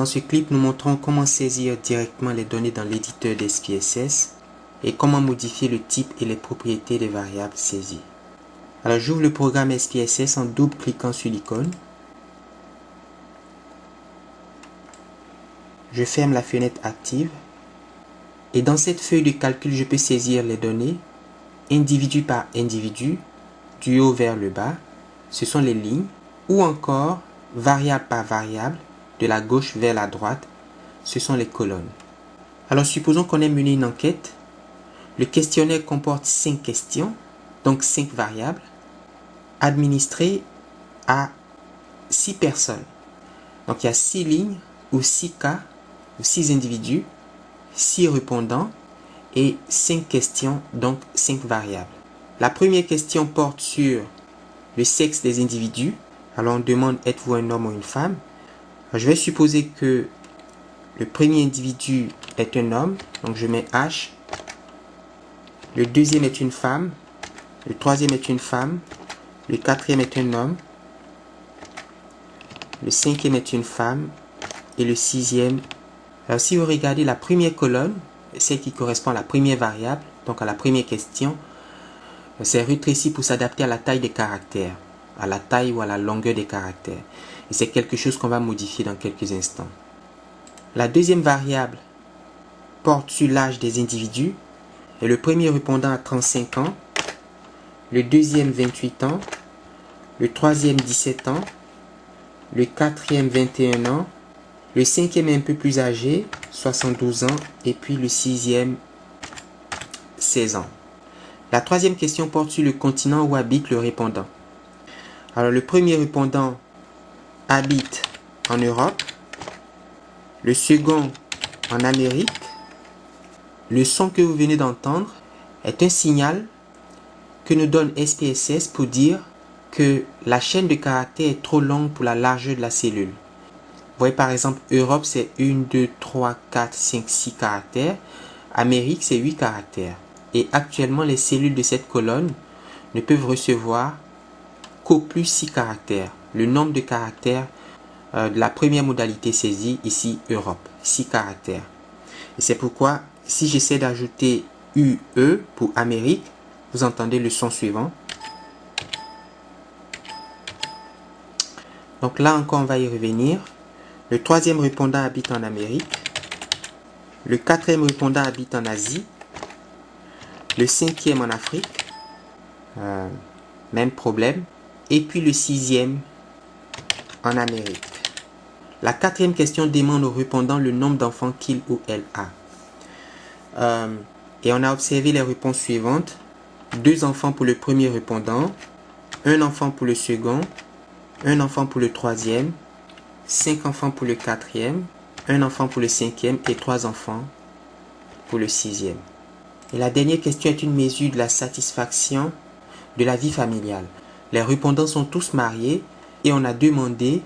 ce clip, nous montrons comment saisir directement les données dans l'éditeur d'SPSS et comment modifier le type et les propriétés des variables saisies. Alors j'ouvre le programme SPSS en double-cliquant sur l'icône. Je ferme la fenêtre active. Et dans cette feuille de calcul, je peux saisir les données individu par individu, du haut vers le bas. Ce sont les lignes. Ou encore variable par variable, de la gauche vers la droite. Ce sont les colonnes. Alors supposons qu'on ait mené une enquête. Le questionnaire comporte 5 questions, donc 5 variables, administrées à 6 personnes. Donc il y a 6 lignes ou 6 cas ou 6 individus, 6 répondants et 5 questions, donc 5 variables. La première question porte sur le sexe des individus. Alors on demande êtes-vous un homme ou une femme. Alors, je vais supposer que le premier individu est un homme, donc je mets H. Le deuxième est une femme, le troisième est une femme, le quatrième est un homme, le cinquième est une femme et le sixième. Alors si vous regardez la première colonne, celle qui correspond à la première variable, donc à la première question, c'est rétréci pour s'adapter à la taille des caractères, à la taille ou à la longueur des caractères. Et c'est quelque chose qu'on va modifier dans quelques instants. La deuxième variable porte sur l'âge des individus. Et le premier répondant a 35 ans, le deuxième 28 ans, le troisième 17 ans, le quatrième 21 ans, le cinquième est un peu plus âgé, 72 ans, et puis le sixième 16 ans. La troisième question porte sur le continent où habite le répondant. Alors le premier répondant habite en Europe, le second en Amérique. Le son que vous venez d'entendre est un signal que nous donne SPSS pour dire que la chaîne de caractères est trop longue pour la largeur de la cellule. Vous voyez par exemple Europe c'est 1, 2, 3, 4, 5, 6 caractères. Amérique c'est 8 caractères. Et actuellement les cellules de cette colonne ne peuvent recevoir qu'au plus 6 caractères. Le nombre de caractères de la première modalité saisie, ici Europe, 6 caractères. Et c'est pourquoi si j'essaie d'ajouter UE pour Amérique, vous entendez le son suivant. Donc là encore on va y revenir. Le troisième répondant habite en Amérique. Le quatrième répondant habite en Asie. Le cinquième en Afrique. Même problème. Et puis le sixième en Amérique. La quatrième question demande au répondant le nombre d'enfants qu'il ou elle a. Et on a observé les réponses suivantes. 2 enfants pour le premier répondant, 1 enfant pour le second, 1 enfant pour le troisième, 5 enfants pour le quatrième, 1 enfant pour le cinquième et 3 enfants pour le sixième. Et la dernière question est une mesure de la satisfaction de la vie familiale. Les répondants sont tous mariés et on a demandé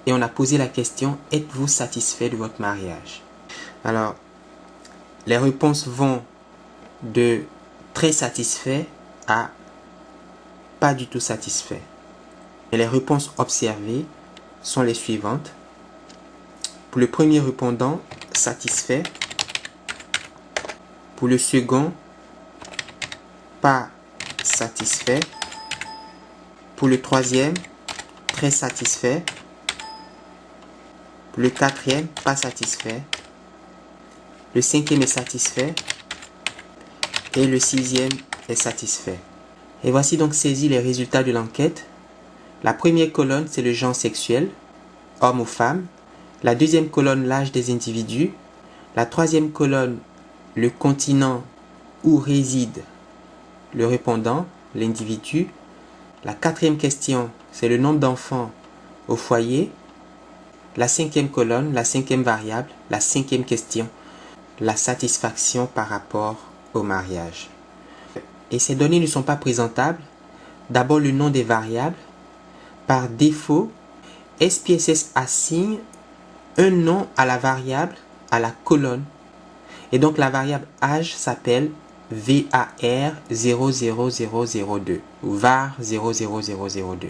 et on a posé la question « Êtes-vous satisfait de votre mariage ?» Alors, les réponses vont de très satisfait à pas du tout satisfait. Et les réponses observées sont les suivantes. Pour le premier répondant, satisfait. Pour le second, pas satisfait. Pour le troisième, très satisfait. Pour le quatrième, pas satisfait. Le cinquième est satisfait. Et le sixième est satisfait. Et voici donc saisis les résultats de l'enquête. La première colonne, c'est le genre sexuel, homme ou femme. La deuxième colonne, l'âge des individus. La troisième colonne, le continent où réside le répondant, l'individu. La quatrième question, c'est le nombre d'enfants au foyer. La cinquième colonne, la cinquième variable, la cinquième question, la satisfaction par rapport au mariage. Et ces données ne sont pas présentables. D'abord le nom des variables. Par défaut, SPSS assigne un nom à la variable, à la colonne. Et donc la variable âge s'appelle VAR 00002 ou VAR 00002.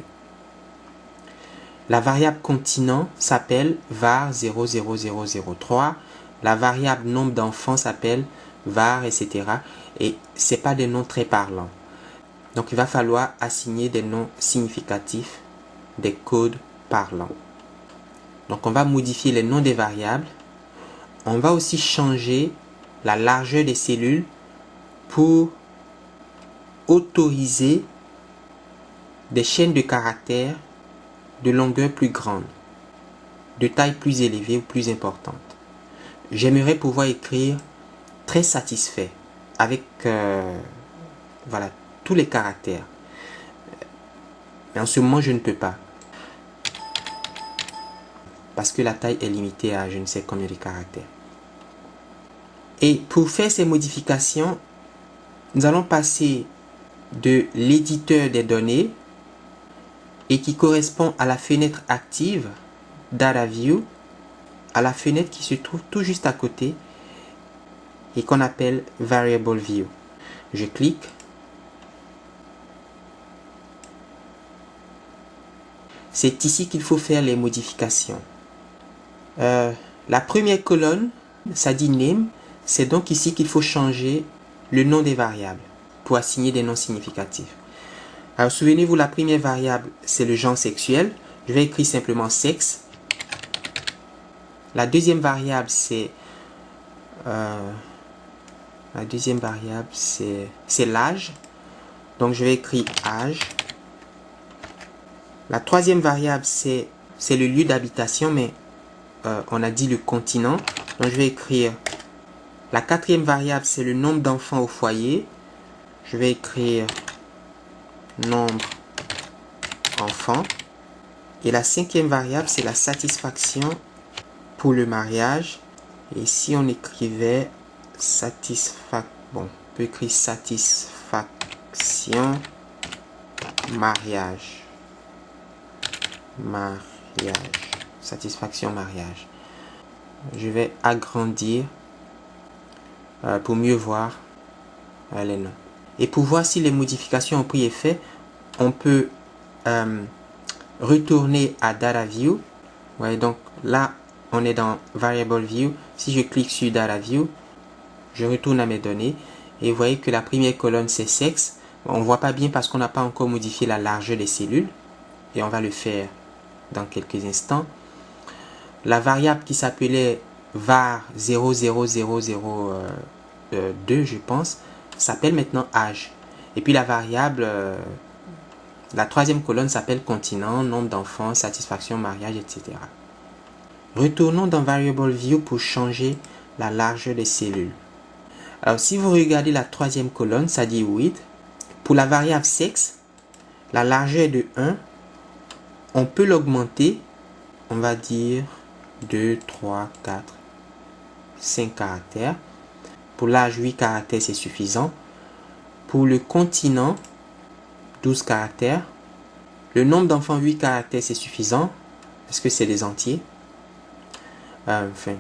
La variable continent s'appelle var 00003. La variable nombre d'enfants s'appelle var, etc. Et ce n'est pas des noms très parlants. Donc il va falloir assigner des noms significatifs, des codes parlants. Donc on va modifier les noms des variables. On va aussi changer la largeur des cellules pour autoriser des chaînes de caractères de longueur plus grande, de taille plus élevée ou plus importante. J'aimerais pouvoir écrire très satisfait avec voilà, tous les caractères. Mais en ce moment, je ne peux pas. Parce que la taille est limitée à je ne sais combien de caractères. Et pour faire ces modifications, nous allons passer de l'éditeur des données et qui correspond à la fenêtre active Data View à la fenêtre qui se trouve tout juste à côté et qu'on appelle Variable View. Je clique. C'est ici qu'il faut faire les modifications. La première colonne, ça dit Name. C'est donc ici qu'il faut changer le nom des variables pour assigner des noms significatifs. Alors souvenez-vous, la première variable, c'est le genre sexuel. Je vais écrire simplement sexe. La deuxième variable, c'est l'âge. Donc je vais écrire âge. La troisième variable, c'est le lieu d'habitation, mais on a dit le continent. Donc je vais écrire. La quatrième variable, c'est le nombre d'enfants au foyer. Je vais écrire nombre enfants. Et la cinquième variable, c'est la satisfaction pour le mariage. Et si on écrivait bon, on peut écrire satisfaction mariage. Satisfaction mariage. Je vais agrandir pour mieux voir les noms. Et pour voir si les modifications ont pris effet, on peut retourner à Data View. Ouais, donc là, on est dans Variable View. Si je clique sur Data View, je retourne à mes données. Et vous voyez que la première colonne, c'est sexe. On ne voit pas bien parce qu'on n'a pas encore modifié la largeur des cellules. Et on va le faire dans quelques instants. La variable qui s'appelait var 00002, je pense, s'appelle maintenant âge. Et puis la variable, la troisième colonne s'appelle continent, nombre d'enfants, satisfaction, mariage, etc. Retournons dans Variable View pour changer la largeur des cellules. Alors si vous regardez la troisième colonne, ça dit width. Pour la variable sexe, la largeur est de 1. On peut l'augmenter, on va dire 2, 3, 4, 5 caractères. Pour l'âge, 8 caractères, c'est suffisant. Pour le continent, 12 caractères. Le nombre d'enfants, 8 caractères, c'est suffisant. Parce que c'est des entiers. Enfin,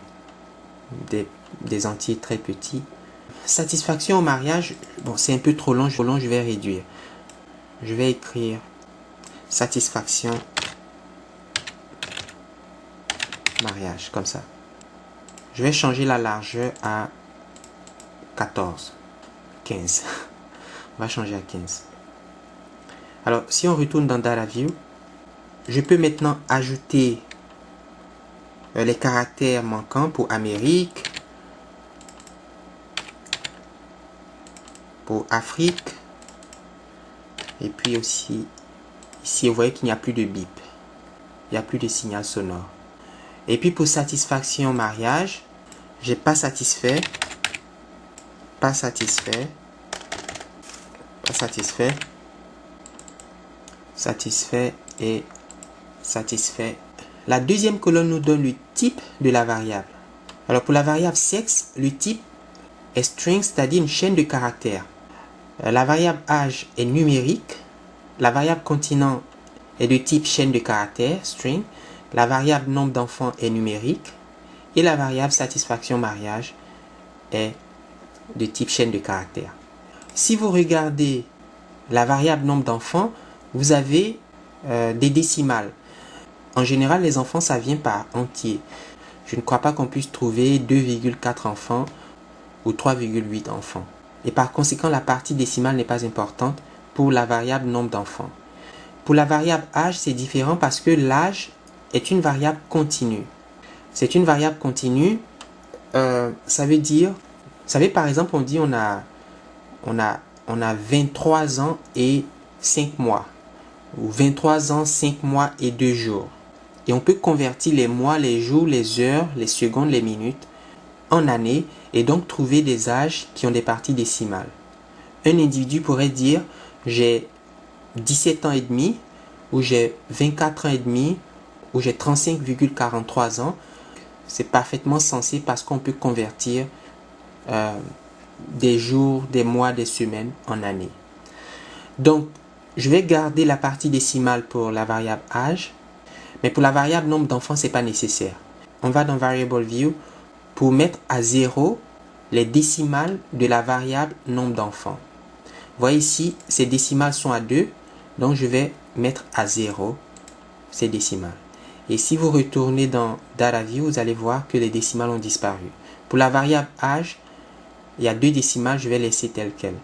des entiers très petits. Satisfaction au mariage, bon, c'est un peu trop long, je vais réduire. Je vais écrire satisfaction mariage, comme ça. Je vais changer la largeur à 14, 15. On va changer à 15. Alors, si on retourne dans Data View, je peux maintenant ajouter les caractères manquants pour Amérique, pour Afrique, et puis aussi, ici, vous voyez qu'il n'y a plus de bip. Il n'y a plus de signal sonore. Et puis pour satisfaction mariage, j'ai pas satisfait, pas satisfait, pas satisfait, satisfait et satisfait. La deuxième colonne nous donne le type de la variable. Alors pour la variable sexe, le type est string, c'est-à-dire une chaîne de caractères. La variable âge est numérique. La variable continent est de type chaîne de caractères, string. La variable nombre d'enfants est numérique. Et la variable satisfaction mariage est de type chaîne de caractères. Si vous regardez la variable nombre d'enfants, vous avez des décimales. En général, les enfants, ça vient par entier. Je ne crois pas qu'on puisse trouver 2,4 enfants ou 3,8 enfants. Et par conséquent, la partie décimale n'est pas importante pour la variable nombre d'enfants. Pour la variable âge, c'est différent parce que l'âge est une variable continue. C'est une variable continue, ça veut dire, vous savez, par exemple, on dit on a 23 ans et 5 mois, ou 23 ans, 5 mois et 2 jours. Et on peut convertir les mois, les jours, les heures, les secondes, les minutes en années et donc trouver des âges qui ont des parties décimales. Un individu pourrait dire j'ai 17 ans et demi, ou j'ai 24 ans et demi, ou j'ai 35,43 ans. C'est parfaitement sensé parce qu'on peut convertir des jours, des mois, des semaines en années. Donc, je vais garder la partie décimale pour la variable âge, mais pour la variable nombre d'enfants, ce n'est pas nécessaire. On va dans Variable View pour mettre à 0 les décimales de la variable nombre d'enfants. Vous voyez ici, ces décimales sont à 2, donc je vais mettre à 0 ces décimales. Et si vous retournez dans Data View, vous allez voir que les décimales ont disparu. Pour la variable âge, il y a 2 décimales, je vais laisser telles quelles.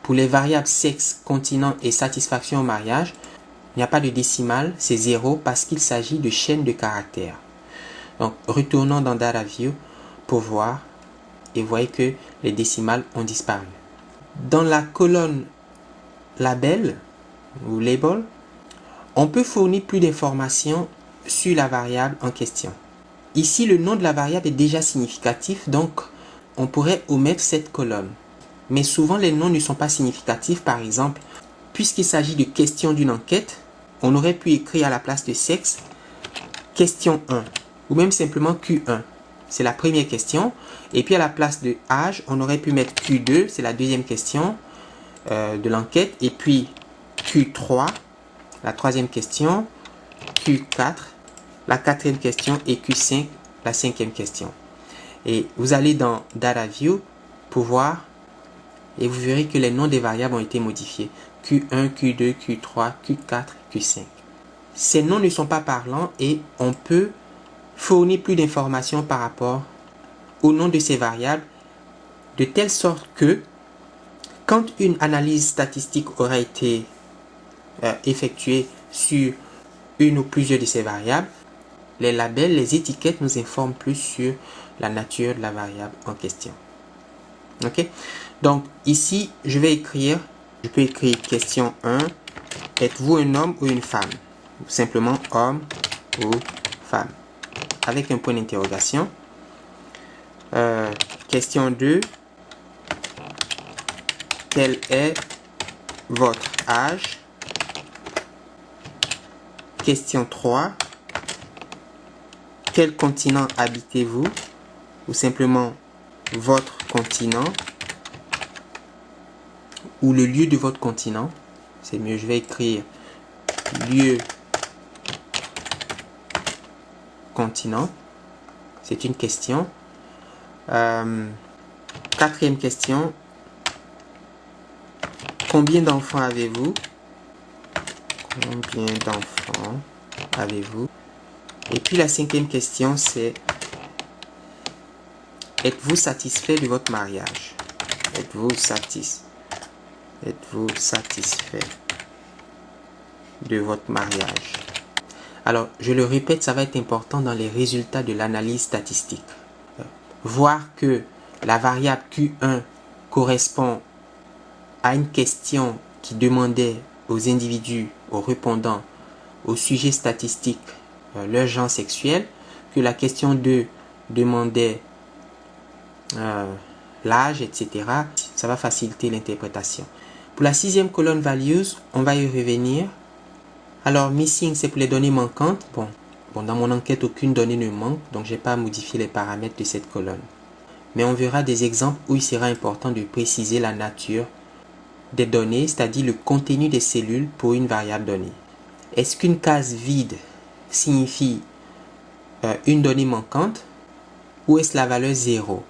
Pour les variables sexe, continent et satisfaction au mariage, il n'y a pas de décimale, c'est 0 parce qu'il s'agit de chaînes de caractères. Donc, retournons dans Data View pour voir et vous voyez que les décimales ont disparu. Dans la colonne label ou label, on peut fournir plus d'informations sur la variable en question. Ici, le nom de la variable est déjà significatif, donc on pourrait omettre cette colonne. Mais souvent, les noms ne sont pas significatifs. Par exemple, puisqu'il s'agit de question d'une enquête, on aurait pu écrire à la place de sexe, question 1, ou même simplement Q1. C'est la première question. Et puis à la place de âge, on aurait pu mettre Q2, c'est la deuxième question de l'enquête. Et puis Q3, la troisième question, Q4, la quatrième question et Q5, la cinquième question. Et vous allez dans Data View pour voir et vous verrez que les noms des variables ont été modifiés. Q1, Q2, Q3, Q4, Q5. Ces noms ne sont pas parlants et on peut fournir plus d'informations par rapport au nom de ces variables de telle sorte que quand une analyse statistique aura été effectuée sur une ou plusieurs de ces variables, les labels, les étiquettes nous informent plus sur la nature de la variable en question. Ok? Donc ici, je peux écrire question 1, êtes-vous un homme ou une femme? Ou simplement homme ou femme. Avec un point d'interrogation. Question 2, quel est votre âge? Question 3, quel continent habitez-vous? Ou simplement votre continent ou le lieu de votre continent. C'est mieux, je vais écrire lieu continent. C'est une question. Quatrième question. Combien d'enfants avez-vous? Combien d'enfants avez-vous? Et puis la cinquième question, c'est êtes-vous satisfait de votre mariage? Êtes-vous satisfait de votre mariage? Alors, je le répète, ça va être important dans les résultats de l'analyse statistique. Voir que la variable Q1 correspond à une question qui demandait aux individus, aux répondants, au sujet statistique, leur genre sexuel, que la question 2 demandait l'âge, etc. Ça va faciliter l'interprétation. Pour la sixième colonne values, on va y revenir. Alors, missing, c'est pour les données manquantes. Bon, dans mon enquête, aucune donnée ne manque, donc je n'ai pas modifié les paramètres de cette colonne. Mais on verra des exemples où il sera important de préciser la nature des données, c'est-à-dire le contenu des cellules pour une variable donnée. Est-ce qu'une case vide signifie une donnée manquante ou est-ce la valeur 0?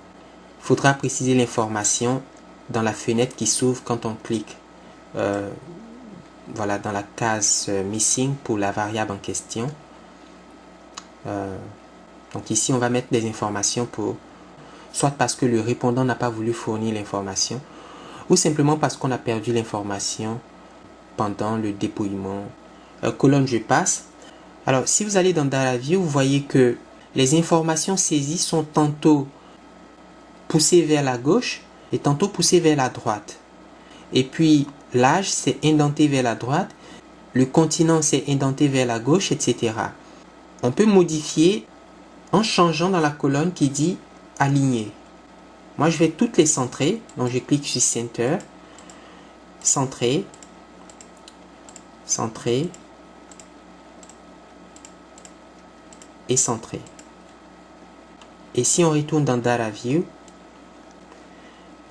Il faudra préciser l'information dans la fenêtre qui s'ouvre quand on clique voilà, dans la case missing pour la variable en question. Donc ici, on va mettre des informations pour, soit parce que le répondant n'a pas voulu fournir l'information, ou simplement parce qu'on a perdu l'information pendant le dépouillement. Colonne je passe. Alors, si vous allez dans Data View, vous voyez que les informations saisies sont tantôt poussées vers la gauche et tantôt poussées vers la droite. Et puis, l'âge, c'est indenté vers la droite, le continent, c'est indenté vers la gauche, etc. On peut modifier en changeant dans la colonne qui dit aligner. Moi, je vais toutes les centrer. Donc, je clique sur Center, centrer, centrer et centrer. Et si on retourne dans Data View, vous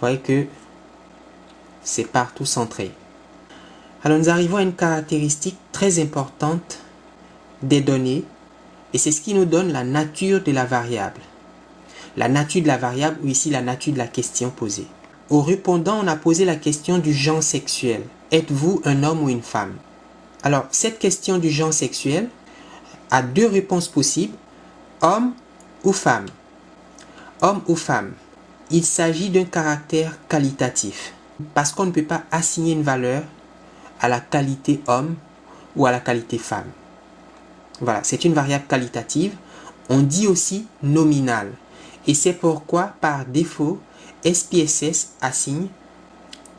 voyez que c'est partout centré. Alors, nous arrivons à une caractéristique très importante des données, et c'est ce qui nous donne la nature de la variable. La nature de la variable, ou ici la nature de la question posée. Au répondant, on a posé la question du genre sexuel. Êtes-vous un homme ou une femme? Alors, cette question du genre sexuel a deux réponses possibles. Homme ou femme? Homme ou femme? Il s'agit d'un caractère qualitatif. Parce qu'on ne peut pas assigner une valeur à la qualité homme ou à la qualité femme. Voilà, c'est une variable qualitative. On dit aussi nominale. Et c'est pourquoi, par défaut, SPSS assigne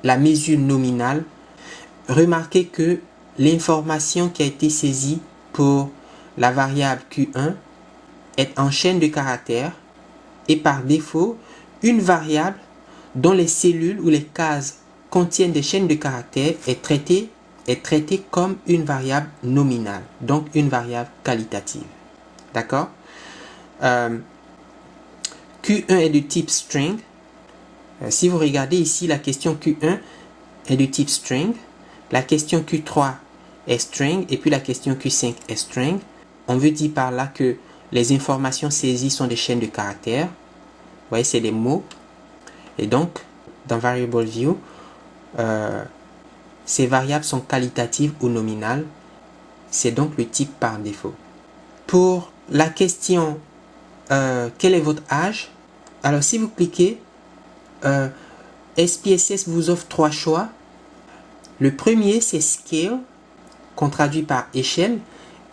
la mesure nominale. Remarquez que l'information qui a été saisie pour la variable Q1 est en chaîne de caractères et par défaut, une variable dont les cellules ou les cases contiennent des chaînes de caractères est traitée comme une variable nominale, donc une variable qualitative. D'accord? Q1 est de type string. Si vous regardez ici, la question Q1 est de type string. La question Q3 est string. Et puis la question Q5 est string. On veut dire par là que les informations saisies sont des chaînes de caractères. Vous voyez, c'est des mots. Et donc, dans Variable View, ces variables sont qualitatives ou nominales. C'est donc le type par défaut. Pour la question quel est votre âge? Alors, si vous cliquez, SPSS vous offre trois choix. Le premier, c'est Scale, qu'on traduit par échelle.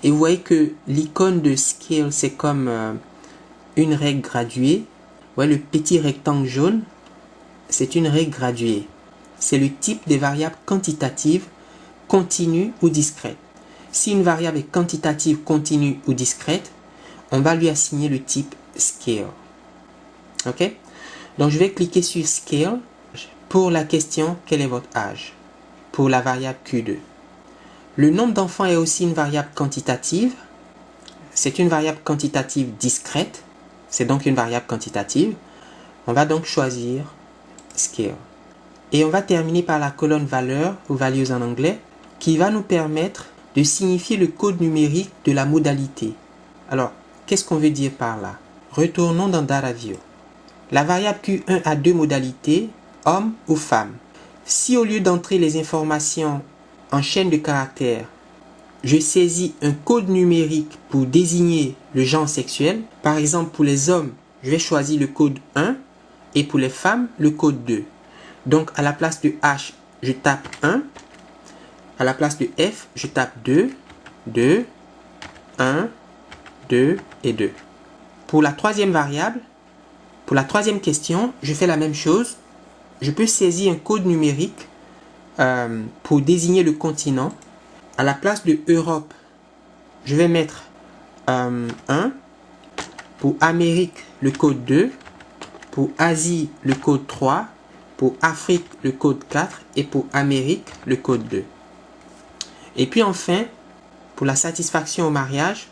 Et vous voyez que l'icône de Scale, c'est comme une règle graduée. Vous voyez le petit rectangle jaune, c'est une règle graduée. C'est le type des variables quantitatives, continues ou discrètes. Si une variable est quantitative, continue ou discrète, on va lui assigner le type Scale. Ok? Donc, je vais cliquer sur Scale pour la question quel est votre âge? Pour la variable Q2. Le nombre d'enfants est aussi une variable quantitative. C'est une variable quantitative discrète. C'est donc une variable quantitative. On va donc choisir Scale. Et on va terminer par la colonne valeur, ou values en anglais, qui va nous permettre de signifier le code numérique de la modalité. Alors, qu'est-ce qu'on veut dire par là? Retournons dans Data View. La variable Q1 a deux modalités, homme ou femme. Si au lieu d'entrer les informations en chaîne de caractères, je saisis un code numérique pour désigner le genre sexuel, par exemple pour les hommes, je vais choisir le code 1 et pour les femmes, le code 2. Donc à la place de H, je tape 1, à la place de F, je tape 2, 2, 1, 2 et 2. Pour la troisième variable, pour la troisième question, je fais la même chose. Je peux saisir un code numérique pour désigner le continent. À la place de Europe, je vais mettre 1. Pour Amérique, le code 2. Pour Asie, le code 3. Pour Afrique, le code 4. Et pour Amérique, le code 2. Et puis enfin, pour la satisfaction au mariage,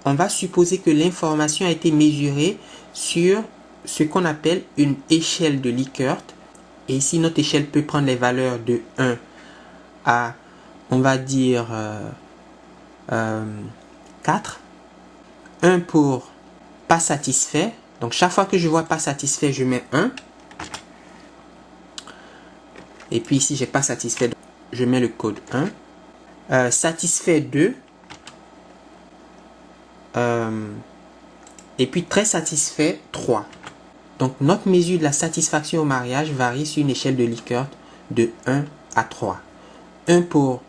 on va supposer que l'information a été mesurée sur ce qu'on appelle une échelle de Likert. Et ici, notre échelle peut prendre les valeurs de 1 à, on va dire, 4. 1 pour pas satisfait. Donc, chaque fois que je vois pas satisfait, je mets 1. Et puis ici, j'ai pas satisfait, je mets le code 1. Satisfait 2. Et puis très satisfait, 3. Donc notre mesure de la satisfaction au mariage varie sur une échelle de Likert de 1 à 3. 1 pour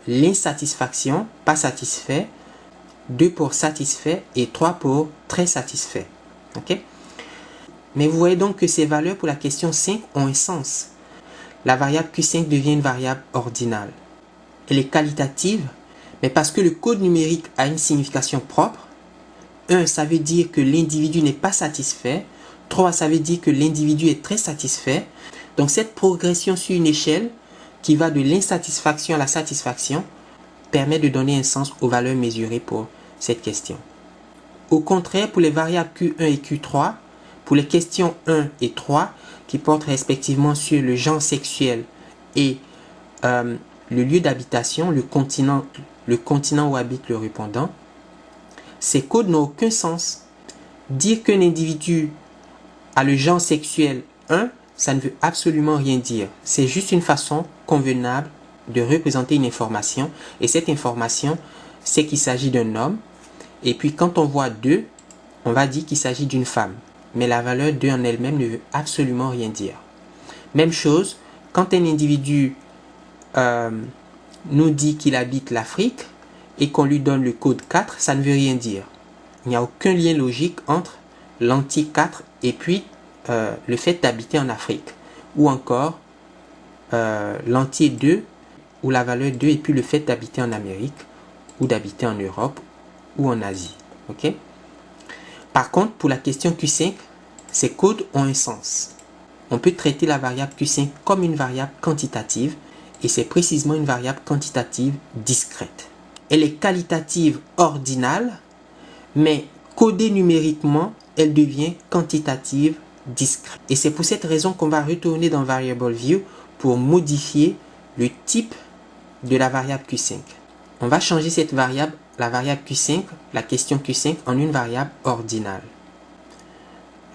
l'insatisfaction, pas satisfait, 2 pour satisfait et 3 pour très satisfait. Ok? Mais vous voyez donc que ces valeurs pour la question 5 ont un sens. La variable Q5 devient une variable ordinale. Elle est qualitative, mais parce que le code numérique a une signification propre. 1, ça veut dire que l'individu n'est pas satisfait. 3, ça veut dire que l'individu est très satisfait. Donc cette progression sur une échelle qui va de l'insatisfaction à la satisfaction permet de donner un sens aux valeurs mesurées pour cette question. Au contraire, pour les variables Q1 et Q3, pour les questions 1 et 3, qui portent respectivement sur le genre sexuel et le lieu d'habitation, le continent où habite le répondant, ces codes n'ont aucun sens. Dire qu'un individu a le genre sexuel 1, ça ne veut absolument rien dire. C'est juste une façon convenable de représenter une information. Et cette information, c'est qu'il s'agit d'un homme. Et puis quand on voit 2, on va dire qu'il s'agit d'une femme. Mais la valeur 2 en elle-même ne veut absolument rien dire. Même chose, quand un individu nous dit qu'il habite l'Afrique et qu'on lui donne le code 4, ça ne veut rien dire. Il n'y a aucun lien logique entre l'anti 4 et puis le fait d'habiter en Afrique. Ou encore l'anti 2 ou la valeur 2 et puis le fait d'habiter en Amérique ou d'habiter en Europe ou en Asie. Ok? Par contre, pour la question Q5, ces codes ont un sens. On peut traiter la variable Q5 comme une variable quantitative et c'est précisément une variable quantitative discrète. Elle est qualitative ordinale, mais codée numériquement, elle devient quantitative discrète. Et c'est pour cette raison qu'on va retourner dans Variable View pour modifier le type de la variable Q5. On va changer cette variable, la variable Q5, la question Q5, en une variable ordinale.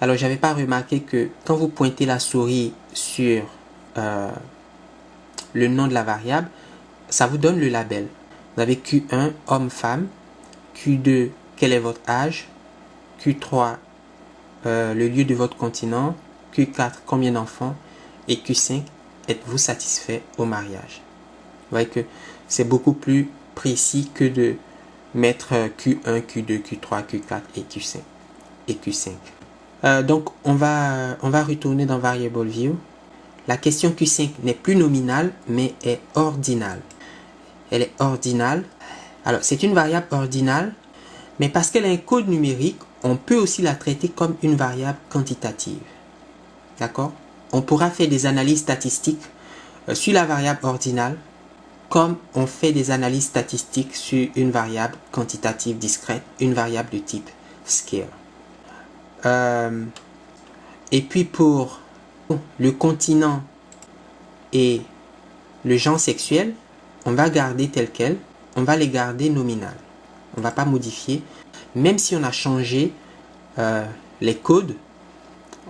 Alors, je n'avais pas remarqué que quand vous pointez la souris sur le nom de la variable, ça vous donne le label. Vous avez Q1, homme-femme, Q2, quel est votre âge, Q3, le lieu de votre continent, Q4, combien d'enfants, et Q5, êtes-vous satisfait au mariage. Vous voyez que c'est beaucoup plus précis que de mettre Q1, Q2, Q3, Q4 et Q5. Donc, on va retourner dans Variable View. La question Q5 n'est plus nominale, mais est ordinale. Elle est ordinale. Alors, c'est une variable ordinale, mais parce qu'elle a un code numérique, on peut aussi la traiter comme une variable quantitative. D'accord? On pourra faire des analyses statistiques sur la variable ordinale, comme on fait des analyses statistiques sur une variable quantitative discrète, une variable de type scale. Et puis pour le continent et le genre sexuel, on va garder tel quel, on va les garder nominales. On ne va pas modifier, même si on a changé les codes,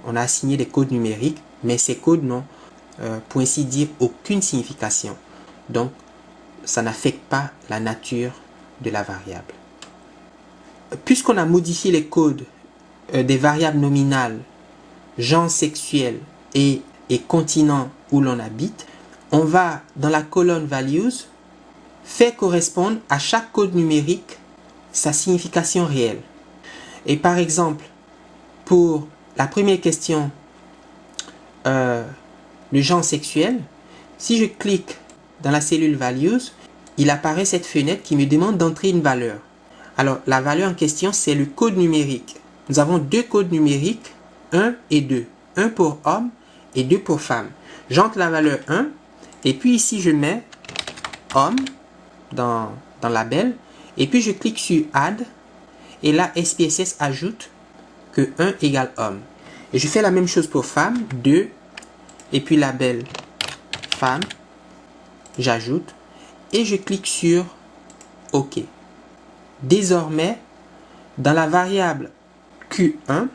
on a assigné des codes numériques, mais ces codes n'ont, pour ainsi dire, aucune signification. Donc, ça n'affecte pas la nature de la variable. Puisqu'on a modifié les codes des variables nominales, genre sexuel et continent où l'on habite, on va dans la colonne Values faire correspondre à chaque code numérique sa signification réelle. Et par exemple, pour la première question, le genre sexuel, si je clique dans la cellule Values, il apparaît cette fenêtre qui me demande d'entrer une valeur. Alors, la valeur en question, c'est le code numérique. Nous avons deux codes numériques, 1 et 2. 1 pour homme et 2 pour femme. J'entre la valeur 1 et puis ici, je mets homme dans label et puis je clique sur Add et là, SPSS ajoute que 1 égale homme. Et je fais la même chose pour femme, 2 et puis label femme, j'ajoute et je clique sur OK. Désormais, dans la variable Q1,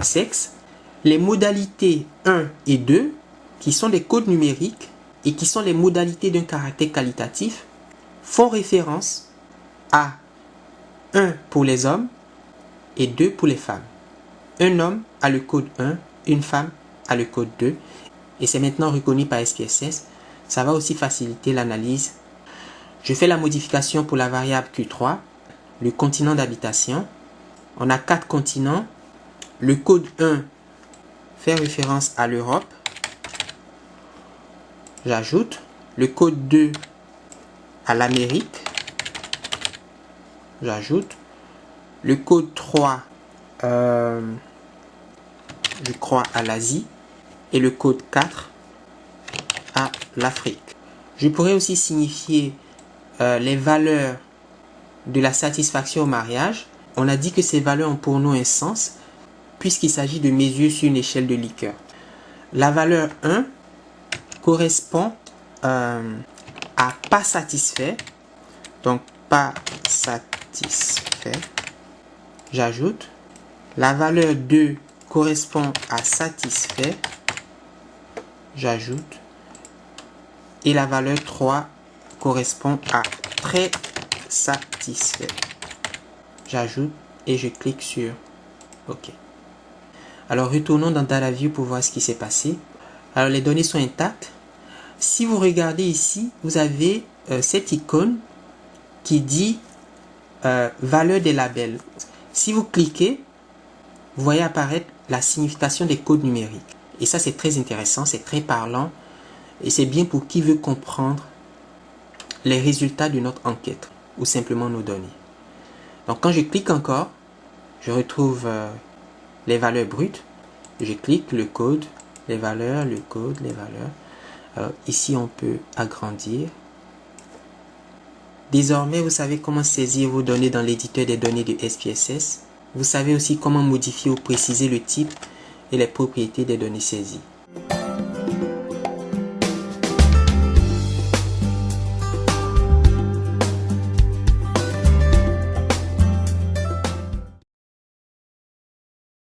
sexe, les modalités 1 et 2, qui sont des codes numériques et qui sont les modalités d'un caractère qualitatif, font référence à 1 pour les hommes et 2 pour les femmes. Un homme a le code 1, une femme a le code 2 et c'est maintenant reconnu par SPSS. Ça va aussi faciliter l'analyse. Je fais la modification pour la variable Q3, le continent d'habitation. On a 4 continents. Le code 1 fait référence à l'Europe. J'ajoute le code 2 à l'Amérique. J'ajoute le code 3, je crois, à l'Asie. Et le code 4 à l'Afrique. Je pourrais aussi signifier les valeurs de la satisfaction au mariage. On a dit que ces valeurs ont pour nous un sens puisqu'il s'agit de mesures sur une échelle de Likert. La valeur 1 correspond à pas satisfait. Donc pas satisfait. J'ajoute. La valeur 2 correspond à satisfait. J'ajoute. Et la valeur 3 correspond à très satisfait. J'ajoute et je clique sur OK. Alors retournons dans DataView pour voir ce qui s'est passé. Alors les données sont intactes. Si vous regardez ici, vous avez cette icône qui dit valeur des labels. Si vous cliquez, vous voyez apparaître la signification des codes numériques. Et ça c'est très intéressant, c'est très parlant. Et c'est bien pour qui veut comprendre les résultats de notre enquête ou simplement nos données. Donc quand je clique encore, je retrouve les valeurs brutes. Je clique le code, les valeurs, le code, les valeurs. Alors ici on peut agrandir. Désormais vous savez comment saisir vos données dans l'éditeur des données de SPSS. Vous savez aussi comment modifier ou préciser le type et les propriétés des données saisies.